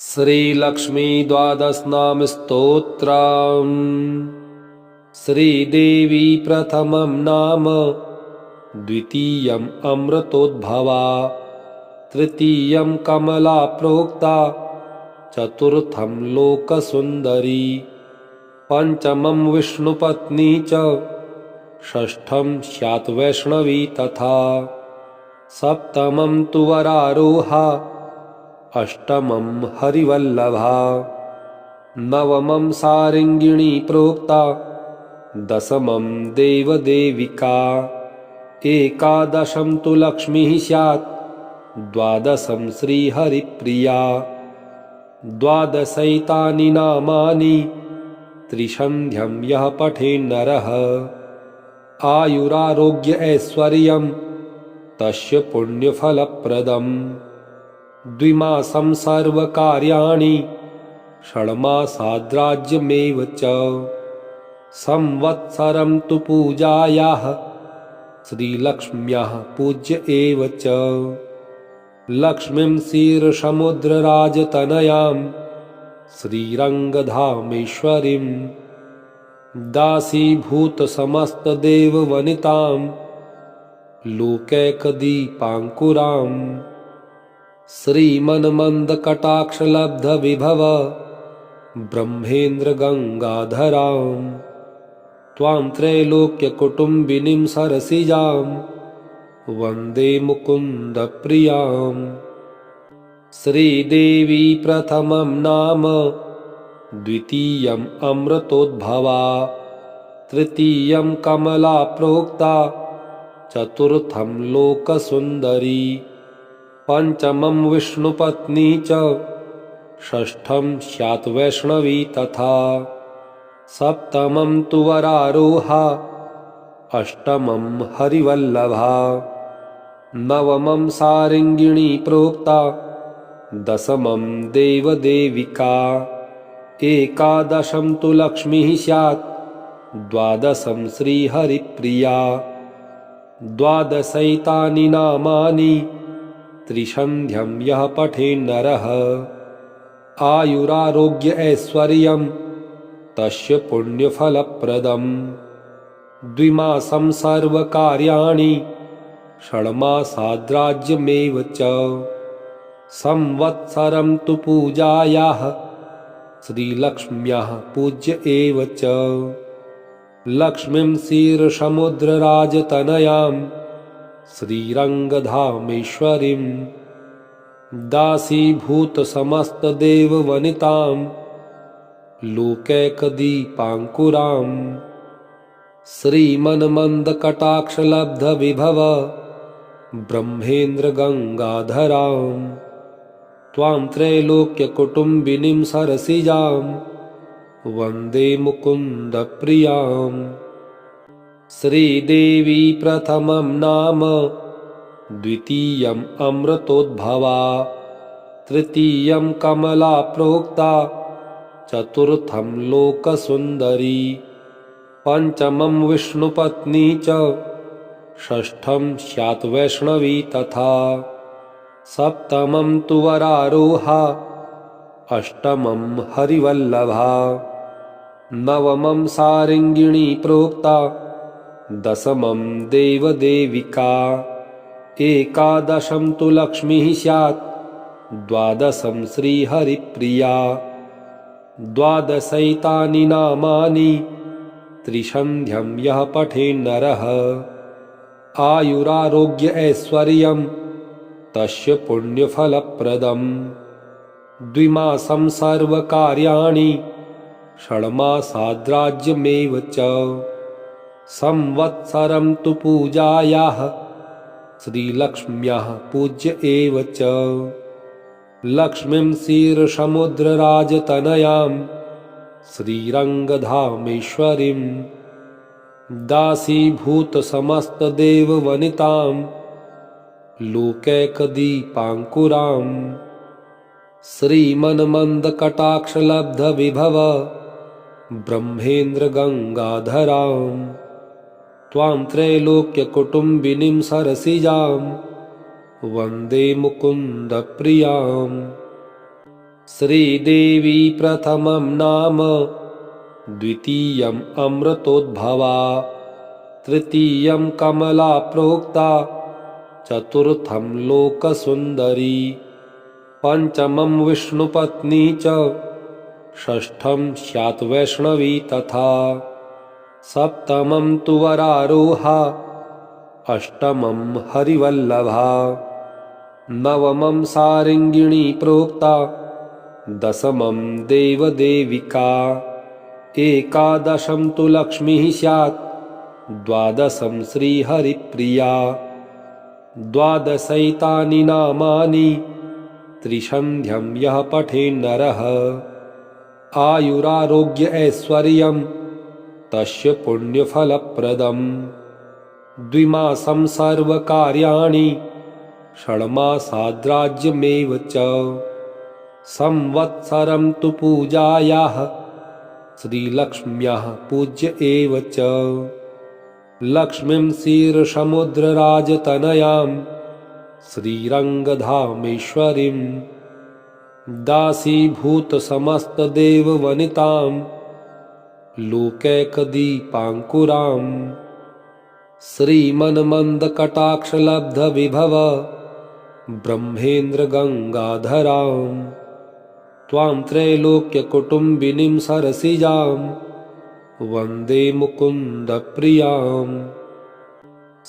श्रीलक्ष्मी द्वादशनाम स्तोत्रम्। श्रीदेवी प्रथमं नाम, द्वितीयम् अमृतोद्भवा, तृतीयं कमला प्रोक्ता, चतुर्थं लोकसुन्दरी, पंचमं विष्णुपत्नी च, षष्ठं स्यात् वैष्णवी तथा, सप्तमं तु वरारोहा, अष्टमं हरिवल्लभा, नवमं सारंगिणी प्रोक्ता, दशमं देवदेविका, एकादशं तु लक्ष्मीः स्यात्, द्वादशं श्रीहरिप्रिया, द्वादशैतानि नामानि, त्रिसन्ध्यं यः पठेन्नरः, आयुरारोग्य ऐश्वर्यं तस्य पुण्यफलप्रदम्। द्विमासं सर्वकार्याणि, षण्मासाद्राज्यमेव च, संवत्सरं तु पूजायाः, श्रीलक्ष्म्याः पूज्य एव च। लक्ष्मीं क्षीरसमुद्रराजतनयां, श्रीरङ्गधामेश्वरीं, दासीभूतसमस्तदेववनितां, लोकैकदीपाङ्कुराम्, श्रीमन्मन्दकटाक्षलब्धविभव, ब्रह्मेन्द्रगङ्गाधरां, त्वां त्रैलोक्यकुटुम्बिनीं सरसिजां, वन्दे मुकुन्दप्रियां। श्रीदेवी प्रथमं नाम, द्वितीयम् अमृतोद्भवा, तृतीयं कमला प्रोक्ता, चतुर्थं लोकसुन्दरी, पंचमं विष्णुपत्नी च, षष्ठं स्यात् वैष्णवी तथा, सप्तमं तु वरारोहा, अष्टमं हरिवल्लभा, नवमं सारंगिणी प्रोक्ता, दशमं देवदेविका, एकादशं तु लक्ष्मीः स्यात्, द्वादशं श्रीहरिप्रिया, द्वादशैतानि नामानि, त्रिसन्ध्यं यः पठेन्नरः, आयुरारोग्य ऐश्वर्यं तस्य पुण्यफलप्रदम्। द्विमासं सर्वकार्याणि, षण्मासाद्राज्यमेव च, संवत्सरं तु पूजायाः, श्रीलक्ष्म्याः पूज्य एव च। लक्ष्मीं क्षीरसमुद्रराजतनयां, श्रीरङ्गधामेश्वरीं, दासीभूतसमस्तदेववनितां, लोकैकदीपाङ्कुराम्, श्रीमन्मन्दकटाक्षलब्धविभव, ब्रह्मेन्द्रगङ्गाधरां, त्वां त्रैलोक्यकुटुम्बिनीं सरसिजां, वन्दे मुकुन्दप्रियां। श्रीदेवी प्रथमं नाम, द्वितीयम् अमृतोद्भवा, तृतीयं कमला प्रोक्ता, चतुर्थं लोकसुन्दरी, पंचमं विष्णुपत्नी च, षष्ठं स्यात् वैष्णवी तथा, सप्तमं तु वरारोहा, अष्टमं हरिवल्लभा, नवमं सारंगिणी प्रोक्ता, दशमं देवदेविका, एकादशं तु लक्ष्मीः स्यात्, द्वादशं श्रीहरिप्रिया, द्वादशैतानि नामानि, त्रिसन्ध्यं यः पठेन्नरः, आयुरारोग्य ऐश्वर्यं तस्य पुण्यफलप्रदम्। द्विमासं सर्वकार्याणि, षण्मासाद्राज्यमेव च, संवत्सरं तु पूजायाः, श्रीलक्ष्म्याः पूज्य एव च। लक्ष्मीं क्षीरसमुद्रराजतनयां, श्रीरङ्गधामेश्वरीं, दासीभूतसमस्तदेववनितां, लोकैकदीपाङ्कुराम्, श्रीमन्मन्दकटाक्षलब्धविभव, ब्रह्मेन्द्रगङ्गाधरां, त्वां त्रैलोक्यकुटुम्बिनीं सरसिजां, वन्दे मुकुन्दप्रियां। श्रीदेवी प्रथमं नाम द्वितीयम् अमृतोद्भवा तृतीयं कमला प्रोक्ता चतुर्थं लोकसुन्दरी पंचमं विष्णुपत्नी च षष्ठं स्यात् वैष्णवी तथा सप्तमं तु वरारोहा अष्टमं हरिवल्लभा नवमं सारङ्गिणी प्रोक्ता दशमं देवदेविका एकादशं तु लक्ष्मीः स्यात् द्वादशं श्रीहरिप्रिया द्वादशैतानि नामानि त्रिसन्ध्यं यः पठेन्नरः आयुरारोग्य ऐश्वर्यं तस्य पुण्यफलप्रदम् द्विमासं सर्वकार्याणि षण्मासाद्राज्यमेव च संवत्सरं तु पूजायाः श्रीलक्ष्म्याः पूज्य एव च लक्ष्मीं क्षीरसमुद्रराजतनयां श्रीरङ्गधामेश्वरीं दासीभूतसमस्तदेववनितां लोकैकदीपाङ्कुरां श्रीमन्मन्दकटाक्षलब्धविभव ब्रह्मेन्द्रगङ्गाधरां त्वां त्रैलोक्यकुटुम्बिनीं सरसिजां वन्दे मुकुन्दप्रियां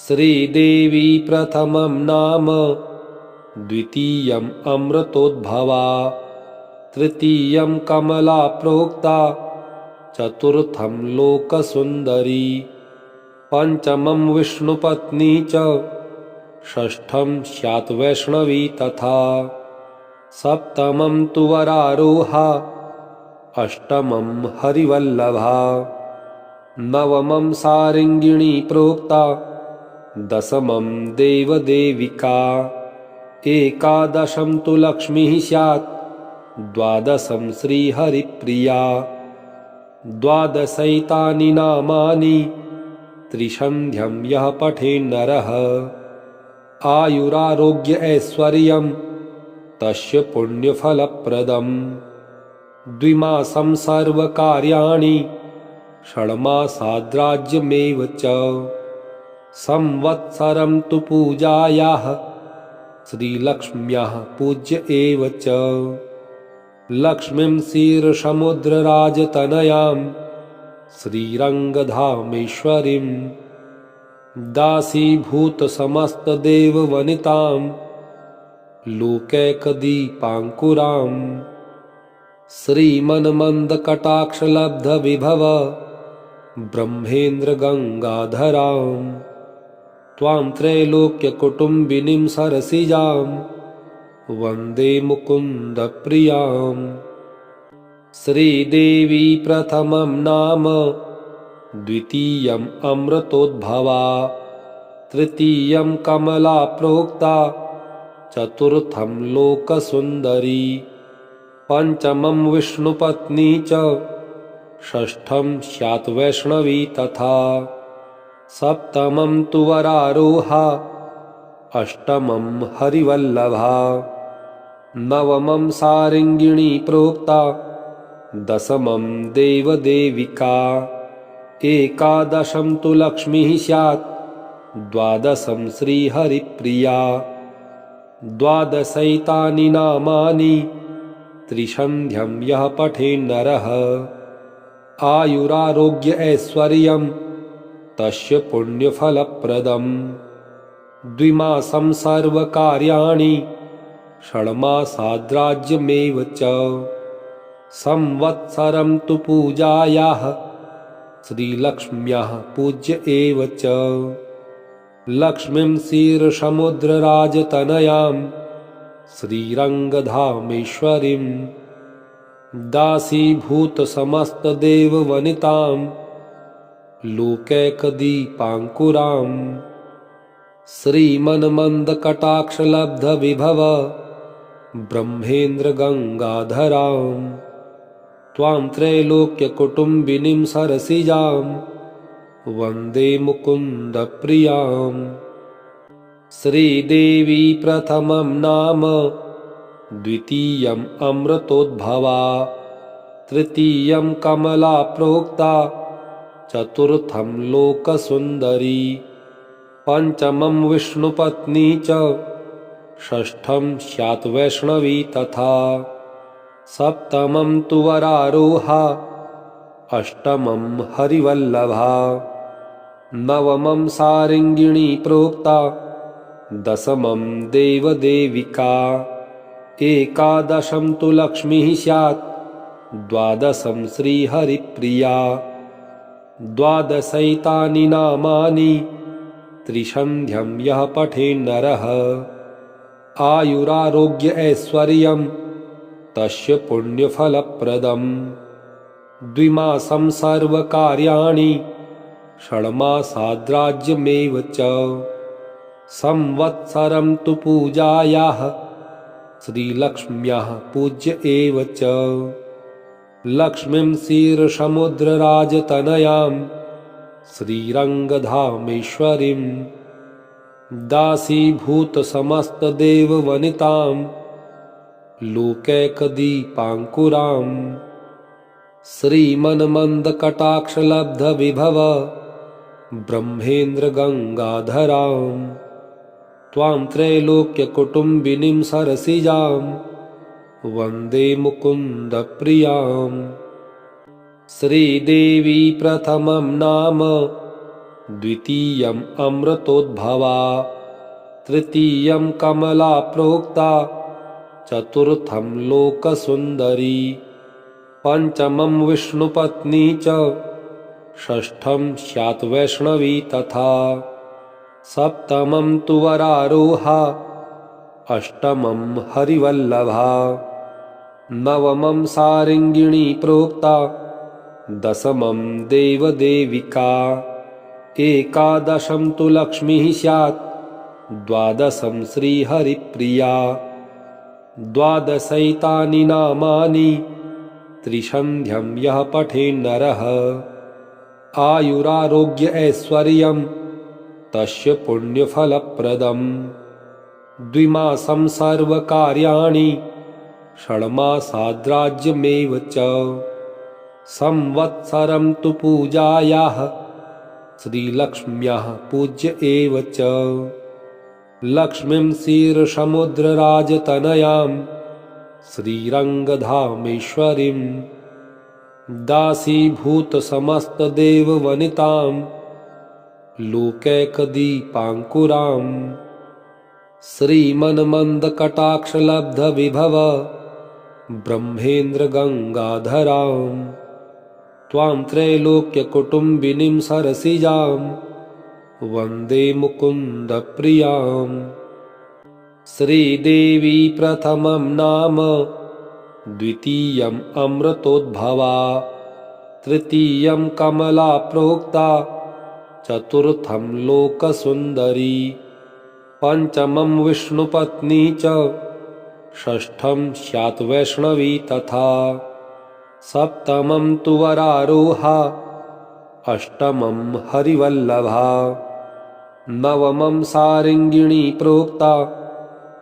श्रीदेवी प्रथमं नाम द्वितीयम् अमृतोद्भवा तृतीयं कमला प्रोक्ता चतुर्थं लोकसुन्दरी पंचमं विष्णुपत्नी च षष्ठं स्यात् वैष्णवी तथा सप्तमं तु वरारोहा अष्टमं हरिवल्लभा नवमं सारङ्गिणी प्रोक्ता दशमं देवदेविका एकादशं तु लक्ष्मीः स्यात् द्वादशं श्रीहरिप्रिया द्वादशैतानि नामानि त्रिसन्ध्यं यः पठेन्नरः आयुरारोग्य ऐश्वर्यं तस्य पुण्यफलप्रदम् द्विमासं सर्वकार्याणि षण्मासाद्राज्यमेव च संवत्सरं तु पूजायाः श्रीलक्ष्म्याः पूज्य एव च लक्ष्मीं क्षीरसमुद्रराजतनयां श्रीरङ्गधामेश्वरीं दासीभूतसमस्तदेववनितां लोकैकदीपाङ्कुरां श्रीमन्मन्दकटाक्षलब्धविभव ब्रह्मेन्द्रगङ्गाधरां त्वां त्रैलोक्यकुटुम्बिनीं सरसिजां वन्दे मुकुन्दप्रियां श्रीदेवी प्रथमं नाम द्वितीयम् अमृतोद्भवा तृतीयं कमला प्रोक्ता चतुर्थं लोकसुन्दरी पंचमं विष्णुपत्नी च षष्ठं स्यात् वैष्णवी तथा सप्तमं तु वरारोहा अष्टमं हरिवल्लभा नवमं सारङ्गिणी प्रोक्ता दशमं देवदेविका एकादशं तु लक्ष्मीः स्यात् द्वादशं श्रीहरिप्रिया द्वादशैतानि नामानि त्रिसन्ध्यं यः पठेन्नरः आयुरारोग्य ऐश्वर्यं तस्य पुण्यफलप्रदम् द्विमासं सर्वकार्याणि षण्मासाद्राज्यमेव च संवत्सरं तु पूजायाः श्रीलक्ष्म्याः पूज्य एव च लक्ष्मीं क्षीरसमुद्रराजतनयां श्रीरङ्गधामेश्वरीं दासीभूतसमस्तदेववनितां लोकैकदीपाङ्कुरां श्रीमन्मन्दकटाक्षलब्धविभव ब्रह्मेन्द्रगङ्गाधरां त्वां त्रैलोक्यकुटुम्बिनीं सरसिजां वन्दे मुकुन्दप्रियां श्रीदेवी प्रथमं नाम द्वितीयम् अमृतोद्भवा, तृतीयं कमला प्रोक्ता, चतुर्थं लोकसुन्दरी, पंचमं विष्णुपत्नी च, षष्ठं स्यात् वैष्णवी तथा, सप्तमं तु वरारोहा, अष्टमं हरिवल्लभा, नवमं सारङ्गिणी प्रोक्ता, दशमं देवदेविका, एकादशं तु लक्ष्मीः स्यात्, द्वादशं श्रीहरिप्रिया, द्वादशैतानि नामानि, त्रिसन्ध्यं यः पठेन्नरः, आयुरारोग्य ऐश्वर्यं तस्य पुण्यफलप्रदम्, द्विमासं सर्वकार्याणि, षण्मासाद्राज्यमेव च, संवत्सरं तु पूजायाः, श्रीलक्ष्म्याः पूज्य एव च, लक्ष्मीं क्षीरसमुद्रराजतनयां, श्रीरङ्गधामेश्वरीं, दासीभूतसमस्तदेववनितां, लोकैकदीपाङ्कुरां, श्रीमन्मन्दकटाक्षलब्धविभव, ब्रह्मेन्द्रगङ्गाधरां, त्वां त्रैलोक्यकुटुम्बिनीं सरसिजां, वन्दे मुकुन्दप्रियां। श्रीदेवी प्रथमं नाम, द्वितीयम् अमृतोद्भवा, तृतीयं कमला प्रोक्ता, चतुर्थं लोकसुन्दरी, पंचमं विष्णुपत्नी च, षष्ठं स्यात् वैष्णवी तथा, सप्तमं तु वरारोहा, अष्टमं हरिवल्लभा, नवमं सारङ्गिणी प्रोक्ता, दशमं देवदेविका, एकादशं तु लक्ष्मीः स्यात्, द्वादशं श्रीहरिप्रिया, द्वादशैतानि नामानि, त्रिसन्ध्यं यः पठेन्नरः, आयुरारोग्य ऐश्वर्यं तस्य पुण्यफलप्रदम्, द्विमासं सर्वकार्याणि, षण्मासाद्राज्यमेव च, संवत्सरं तु पूजायाः, श्रीलक्ष्म्याः पूज्य एव च, लक्ष्मीं क्षीरसमुद्रराजतनयां, श्रीरङ्गधामेश्वरीं, दासीभूतसमस्तदेववनितां, लोकैकदीपाङ्कुरां, श्रीमन्मन्दकटाक्षलब्धविभव, ब्रह्मेन्द्रगङ्गाधरां, त्वां त्रैलोक्यकुटुम्बिनीं सरसिजां, वन्दे मुकुन्दप्रियां। श्रीदेवी प्रथमं नाम, द्वितीयम् अमृतोद्भवा, तृतीयं कमला प्रोक्ता, चतुर्थं लोकसुन्दरी, पंचमं विष्णुपत्नी च, षष्ठं स्यात् वैष्णवी तथा, सप्तमं तु वरारोहा, अष्टमं हरिवल्लभा, नवमं सारङ्गिणी प्रोक्ता,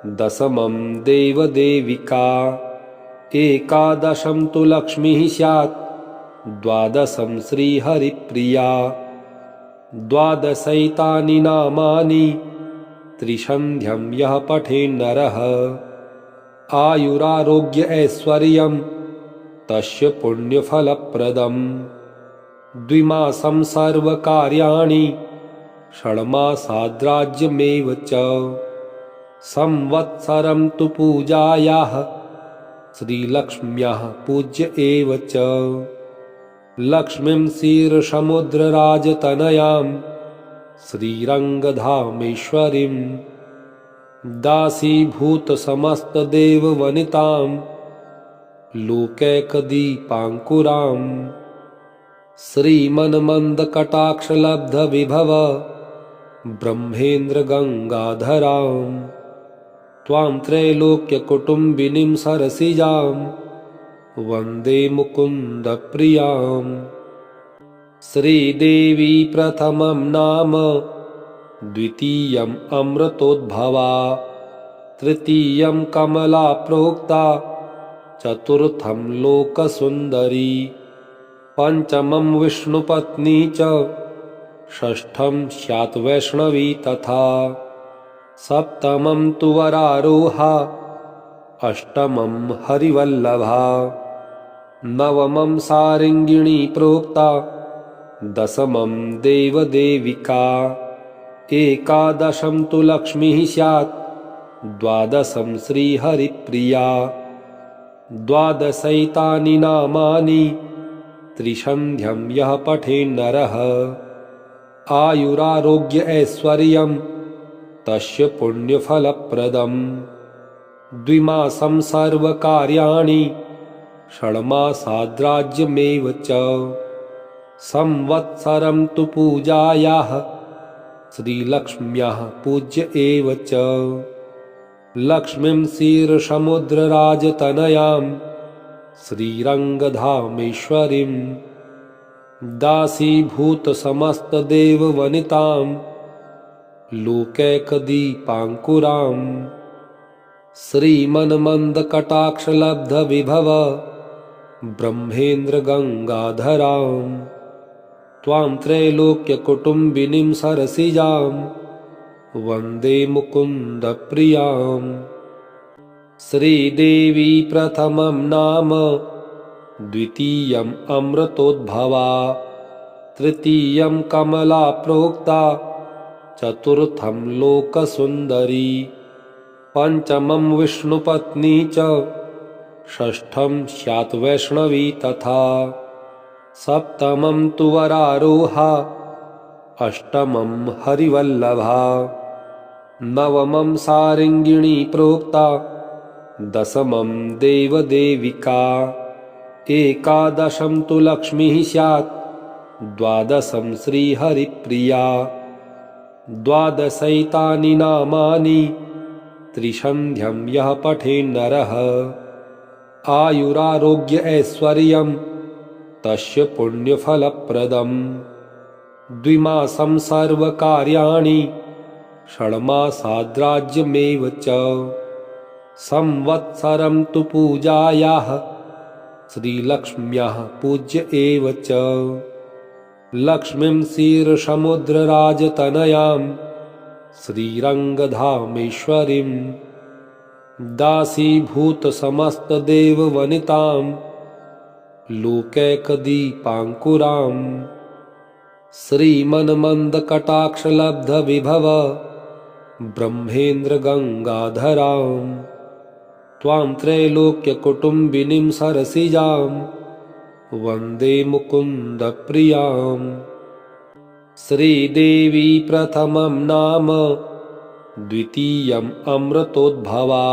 दशमं देवदेविका, एकादशं तु लक्ष्मीः स्यात्, द्वादशं श्रीहरिप्रिया, द्वादशैतानि नामानि, त्रिसन्ध्यं यः पठेन्नरः, आयुरारोग्य ऐश्वर्यं तस्य पुण्यफलप्रदम्, द्विमासं सर्वकार्याणि, षण्मासाद्राज्यमेव च, संवत्सरं तु पूजायाः, श्रीलक्ष्म्याः पूज्य एव च, लक्ष्मीं क्षीरसमुद्रराजतनयां, श्रीरङ्गधामेश्वरीं, दासीभूतसमस्तदेववनितां, लोकैकदीपाङ्कुरां, श्रीमन्मन्दकटाक्षलब्धविभव, ब्रह्मेन्द्रगङ्गाधरां, त्वां त्रैलोक्यकुटुम्बिनीं सरसिजां, वन्दे मुकुन्दप्रियां। श्रीदेवी प्रथमं नाम, द्वितीयम् अमृतोद्भवा, तृतीयं कमला प्रोक्ता चतुर्थं लोकसुन्दरी पंचमं विष्णुपत्नी च षष्ठं स्यात् वैष्णवी तथा सप्तमं तु वरारोहा अष्टमं हरिवल्लभा नवमं सारङ्गिणी प्रोक्ता दशमं देवदेविका एकादशं तु लक्ष्मीः स्यात् द्वादशं श्रीहरिप्रिया द्वादशैतानि नामानि त्रिसन्ध्यं यः पठेन्नरः आयुरारोग्य ऐश्वर्यं तस्य पुण्यफलप्रदम् द्विमासं सर्वकार्याणि षण्मासाद्राज्यमेव च संवत्सरं तु पूजायाः श्रीलक्ष्म्याः पूज्य एव च लक्ष्मीं क्षीरसमुद्रराजतनयां श्रीरङ्गधामेश्वरीं दासीभूतसमस्तदेववनितां लोकैकदीपाङ्कुरां श्रीमन्मन्दकटाक्षलब्धविभव ब्रह्मेन्द्रगङ्गाधरां त्वां त्रैलोक्यकुटुम्बिनीं सरसिजां वन्दे मुकुन्दप्रियां श्रीदेवी प्रथमं नाम द्वितीयम् अमृतोद्भवा तृतीयं कमला प्रोक्ता चतुर्थं लोकसुन्दरी पंचमं विष्णुपत्नी च षष्ठं स्यात् वैष्णवी तथा सप्तमं तु वरारोहा अष्टमं हरिवल्लभा नवमं सारङ्गिणी प्रोक्ता दशमं देवदेविका एकादशं तु लक्ष्मीः स्यात् द्वादशं श्रीहरिप्रिया द्वादशैतानि नामानि त्रिसन्ध्यं यः पठेन्नरः आयुरारोग्य ऐश्वर्यं तस्य पुण्यफलप्रदम् द्विमासं सर्वकार्याणि षण्मासाद्राज्यमेव च संवत्सरं तु पूजायाः श्रीलक्ष्म्याः पूज्य एव च लक्ष्मीं क्षीरसमुद्रराजतनयां श्रीरङ्गधामेश्वरीं दासीभूतसमस्तदेववनितां लोकैकदीपाङ्कुरां श्रीमन्मन्दकटाक्षलब्धविभव ब्रह्मेन्द्रगङ्गाधरां त्वां त्रैलोक्यकुटुम्बिनीं सरसिजां वन्दे मुकुन्दप्रियां श्रीदेवी प्रथमं नाम द्वितीयम् अमृतोद्भवा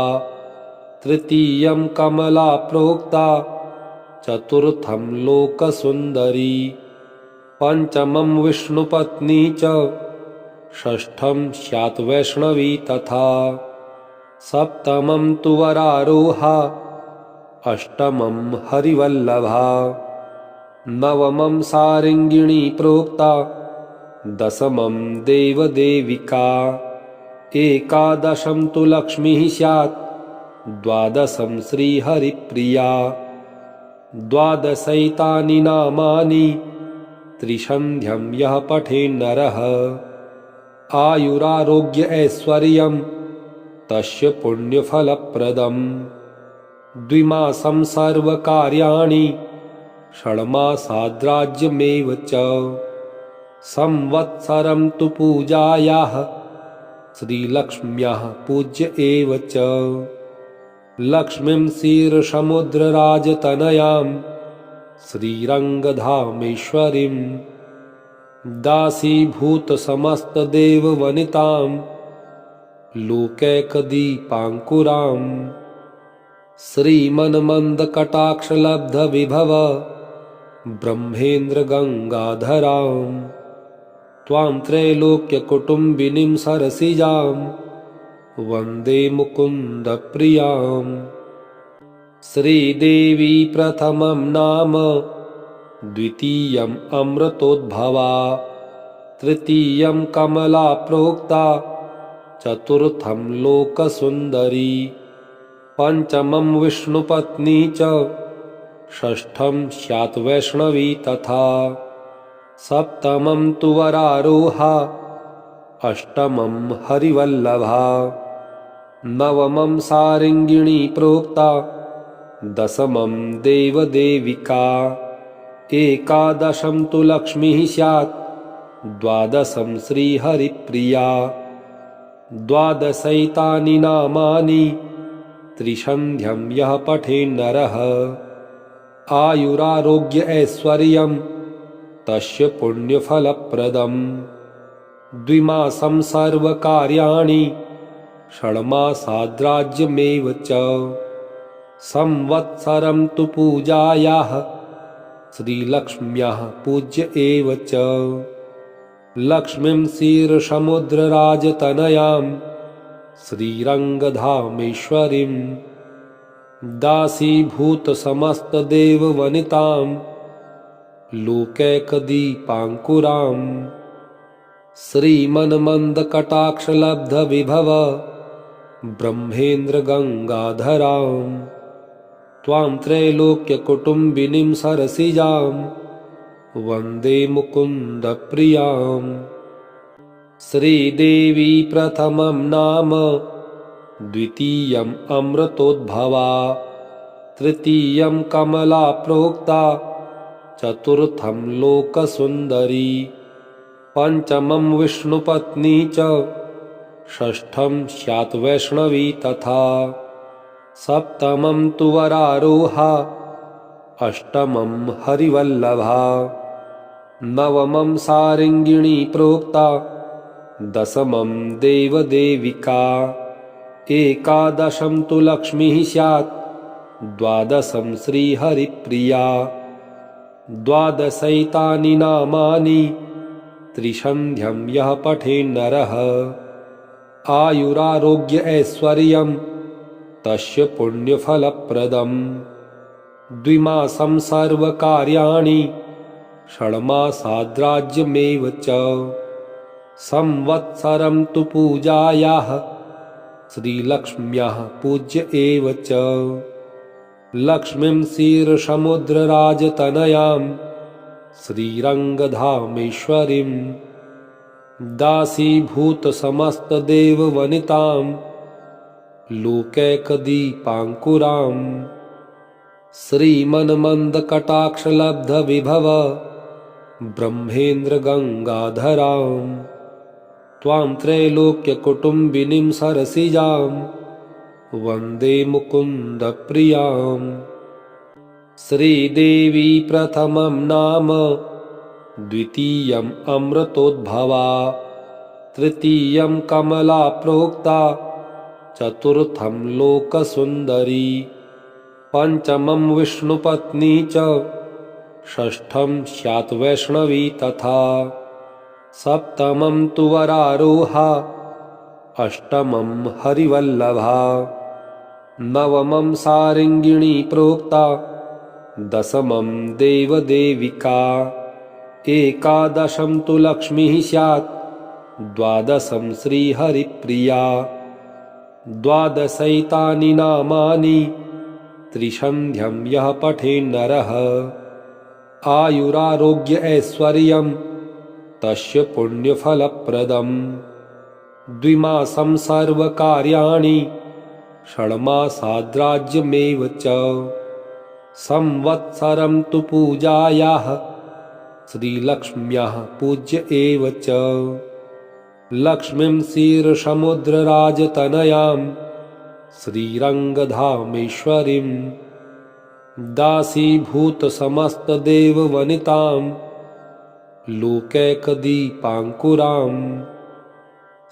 तृतीयं कमला प्रोक्ता चतुर्थं लोकसुन्दरी पंचमं विष्णुपत्नी च षष्ठं स्यात् वैष्णवी तथा सप्तमं तु वरारोहा अष्टमं हरिवल्लभा नवमं सारङ्गिणी प्रोक्ता दशमं देवदेविका एकादशं तु लक्ष्मीः स्यात् द्वादशं श्रीहरिप्रिया द्वादशैतानि नामानि त्रिसन्ध्यं यः पठेन्नरः आयुरारोग्य ऐश्वर्यं तस्य पुण्यफलप्रदम् द्विमासं सर्वकार्याणि षण्मासाद्राज्यमेव च संवत्सरं तु पूजायाः श्रीलक्ष्म्याः पूज्य एव च लक्ष्मीं क्षीरसमुद्रराजतनयां श्रीरङ्गधामेश्वरीं दासीभूतसमस्तदेववनितां लोकैकदीपाङ्कुरां श्रीमन्मन्दकटाक्षलब्धविभव ब्रह्मेन्द्रगङ्गाधरां त्वां त्रैलोक्यकुटुम्बिनीं सरसिजां वन्दे मुकुन्दप्रियां श्रीदेवी प्रथमं नाम द्वितीयम् अमृतोद्भवा तृतीयं कमला प्रोक्ता चतुर्थं लोकसुन्दरी पञ्चमं विष्णुपत्नी च षष्ठं स्यात् वैष्णवी तथा सप्तमं तु वरारोहा अष्टमं हरिवल्लभा नवमं सारङ्गिणी प्रोक्ता दशमं देवदेविका एकादशं तु लक्ष्मीः स्यात् द्वादशं श्रीहरिप्रिया द्वादशैतानि नामानि त्रिसन्ध्यं यः पठेन्नरः आयुरारोग्य ऐश्वर्यं तस्य पुण्यफलप्रदम् द्विमासं सर्वकार्याणि षण्मासाद्राज्यमेव च संवत्सरं तु पूजायाः श्रीलक्ष्म्याः पूज्य एव च लक्ष्मीं क्षीरसमुद्रराजतनयां श्रीरङ्गधामेश्वरीं दासीभूतसमस्तदेववनितां लोकैकदीपाङ्कुरां श्रीमन्मन्दकटाक्षलब्धविभव ब्रह्मेन्द्रगङ्गाधरां त्वां त्रैलोक्यकुटुम्बिनीं सरसिजां वन्दे मुकुन्दप्रियां श्रीदेवी प्रथमं नाम द्वितीयम् अमृतोद्भवा तृतीयं कमला प्रोक्ता चतुर्थं लोकसुन्दरी पञ्चमं विष्णुपत्नी च षष्ठं स्यात् वैष्णवी तथा सप्तमं तु वरारोहा अष्टमं हरिवल्लभा नवमं सारङ्गिणी प्रोक्ता दशमं देवदेविका एकादशं तु लक्ष्मीः स्यात् द्वादशं श्रीहरिप्रिया द्वादशैतानि नामानि त्रिसन्ध्यं यः पठेन्नरः आयुरारोग्य ऐश्वर्यं तस्य पुण्यफलप्रदम् द्विमासं सर्वकार्याणि षण्मासाद्राज्यमेव च संवत्सरं तु पूजायाः श्रीलक्ष्म्याः पूज्य एव च लक्ष्मीं क्षीरसमुद्रराजतनयां श्रीरङ्गधामेश्वरीं दासीभूतसमस्तदेववनितां लोकैकदीपाङ्कुरां श्रीमन्मन्दकटाक्षलब्धविभव ब्रह्मेन्द्रगङ्गाधरां त्वां त्रैलोक्यकुटुम्बिनीं सरसिजां वन्दे मुकुन्दप्रियां श्रीदेवी प्रथमं नाम द्वितीयम् अमृतोद्भवा तृतीयं कमला प्रोक्ता चतुर्थं लोकसुन्दरी पञ्चमं विष्णुपत्नी च षष्ठं स्यात् वैष्णवी तथा सप्तमं तु वरारोहा अष्टमं हरिवल्लभा नवमं सारङ्गिणी प्रोक्ता दशमं देवदेविका एकादशं तु लक्ष्मीः स्यात् द्वादशं श्रीहरिप्रिया द्वादशैतानि नामानि त्रिसन्ध्यं यः पठेन्नरः आयुरारोग्य ऐश्वर्यं तस्य पुण्यफलप्रदम् द्विमासं सर्वकार्याणि षण्मासाद्राज्यमेव च संवत्सरं तु पूजायाः श्रीलक्ष्म्याः पूज्य एव च लक्ष्मीं क्षीरसमुद्रराजतनयां श्रीरङ्गधामेश्वरीं दासीभूतसमस्तदेववनितां लोकैकदीपाङ्कुरां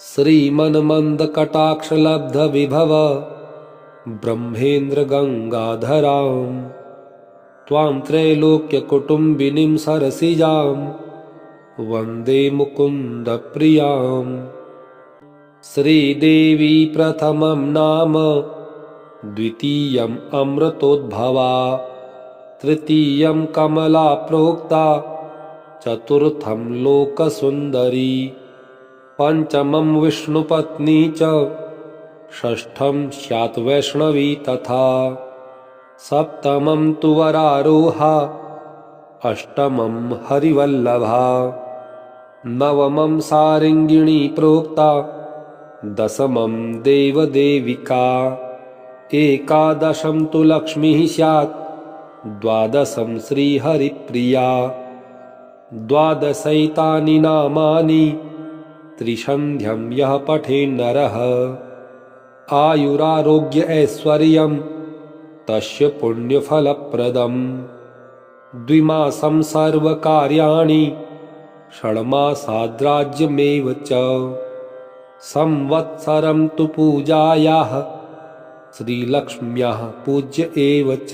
श्रीमन्मन्दकटाक्षलब्धविभव ब्रह्मेन्द्रगङ्गाधरां त्वां त्रैलोक्यकुटुम्बिनीं सरसिजां वन्दे मुकुन्दप्रियां श्रीदेवी प्रथमं नाम द्वितीयम् अमृतोद्भवा तृतीयं कमला प्रोक्ता चतुर्थं लोकसुन्दरी पञ्चमं विष्णुपत्नी च षष्ठं स्यात् वैष्णवी तथा सप्तमं तु वरारोहा अष्टमं हरिवल्लभा नवमं सारङ्गिणी प्रोक्ता दशमं देवदेविका एकादशं तु लक्ष्मीः स्यात् द्वादशं श्रीहरिप्रिया द्वादशैतानि नामानि त्रिसन्ध्यं यः पठेन्नरः आयुरारोग्य ऐश्वर्यं तस्य पुण्यफलप्रदम् द्विमासं सर्वकार्याणि षण्मासाद्राज्यमेव च संवत्सरं तु पूजायाः श्रीलक्ष्म्याः पूज्य एव च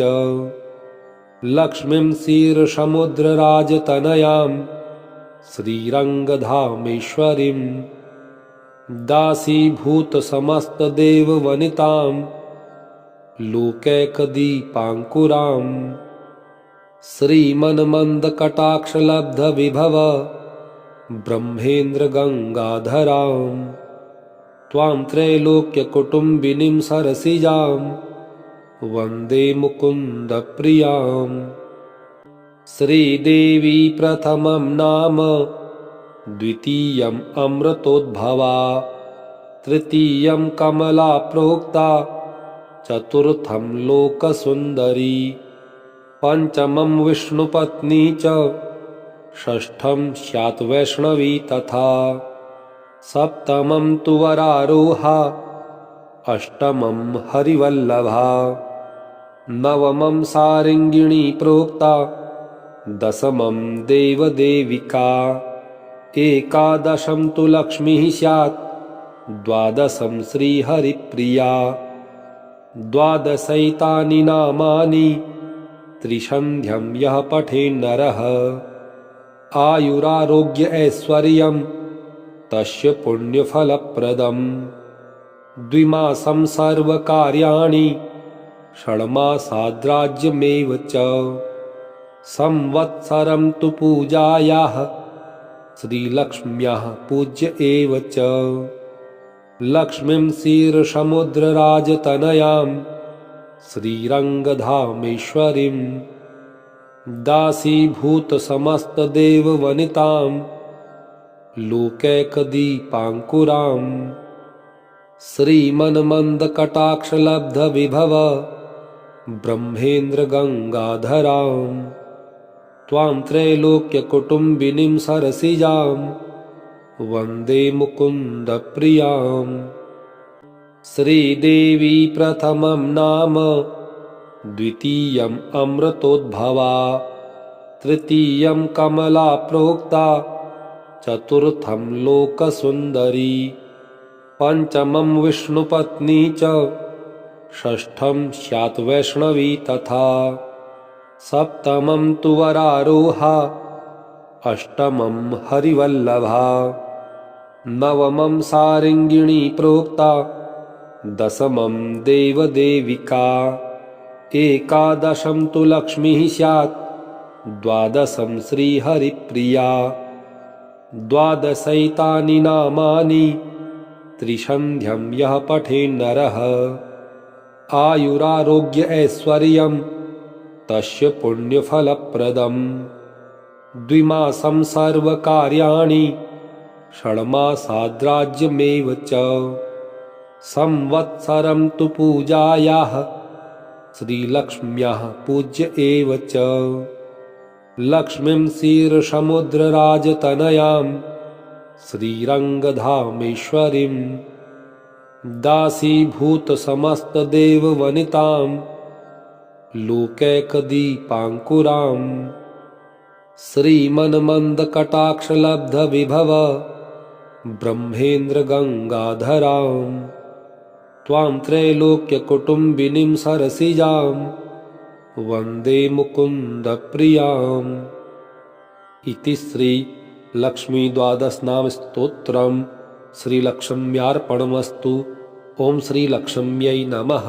लक्ष्मीं क्षीरसमुद्रराजतनयां श्रीरङ्गधामेश्वरीं दासीभूतसमस्तदेववनितां लोकैकदीपाङ्कुरां श्रीमन्मन्दकटाक्षलब्धविभव ब्रह्मेन्द्रगङ्गाधरां त्वां त्रैलोक्यकुटुम्बिनीं सरसिजां वन्दे मुकुन्दप्रियां श्रीदेवी प्रथमं नाम द्वितीयम् अमृतोद्भवा तृतीयं कमला प्रोक्ता चतुर्थं लोकसुन्दरी पञ्चमं विष्णुपत्नी च षष्ठं स्यात् वैष्णवी तथा सप्तमं तु वरारोहा अष्टमं हरिवल्लभा नवमं सारङ्गिणी प्रोक्ता दशमं देवदेविका एकादशं तु लक्ष्मीः स्यात् द्वादशं श्रीहरिप्रिया द्वादशैतानि नामानि त्रिसन्ध्यं यः पठेन्नरः आयुरारोग्य ऐश्वर्यं तस्य पुण्यफलप्रदम् द्विमासं सर्वकार्याणि षण्मासाद्राज्यमेव च संवत्सरं तु पूजायाः श्रीलक्ष्म्याः पूज्य एव च लक्ष्मीं क्षीरसमुद्रराजतनयां श्रीरङ्गधामेश्वरीं दासीभूतसमस्तदेववनितां लोकैकदीपाङ्कुरां श्रीमन्मन्दकटाक्षलब्धविभव ब्रह्मेन्द्रगङ्गाधरां त्वां त्रैलोक्यकुटुम्बिनीं सरसिजां वन्दे मुकुन्दप्रियां श्रीदेवी प्रथमं नाम द्वितीयम् अमृतोद्भवा तृतीयं कमला प्रोक्ता चतुर्थं लोकसुन्दरी पञ्चमं विष्णुपत्नी च षष्ठं स्यात् वैष्णवी तथा सप्तमं तु वरारोहा अष्टमं हरिवल्लभा नवमं सारङ्गिणी प्रोक्ता दशमं देवदेविका एकादशं तु लक्ष्मीः स्यात् द्वादशं श्रीहरिप्रिया द्वादशैतानि नामानि त्रिसन्ध्यं यः पठेन्नरः आयुरारोग्य ऐश्वर्यं तस्य पुण्यफलप्रदम् द्विमासं सर्वकार्याणि षण्मासाद्राज्यमेव च संवत्सरं तु पूजायाः श्रीलक्ष्म्याः पूज्य एव च लक्ष्मीं क्षीरसमुद्रराजतनयां श्रीरङ्गधामेश्वरीं दासीभूतसमस्तदेववनितां लोकैकदीपाङ्कुरां श्रीमन्मन्दकटाक्षलब्धविभव ब्रह्मेन्द्रगङ्गाधरां त्वां त्रैलोक्यकुटुम्बिनीं सरसिजां वन्दे मुकुन्दप्रियाम् इति श्री लक्ष्मी द्वादशनाम स्तोत्रम् श्रीलक्ष्म्यार्पणमस्तु। ओम श्रीलक्ष्म्यै नमः।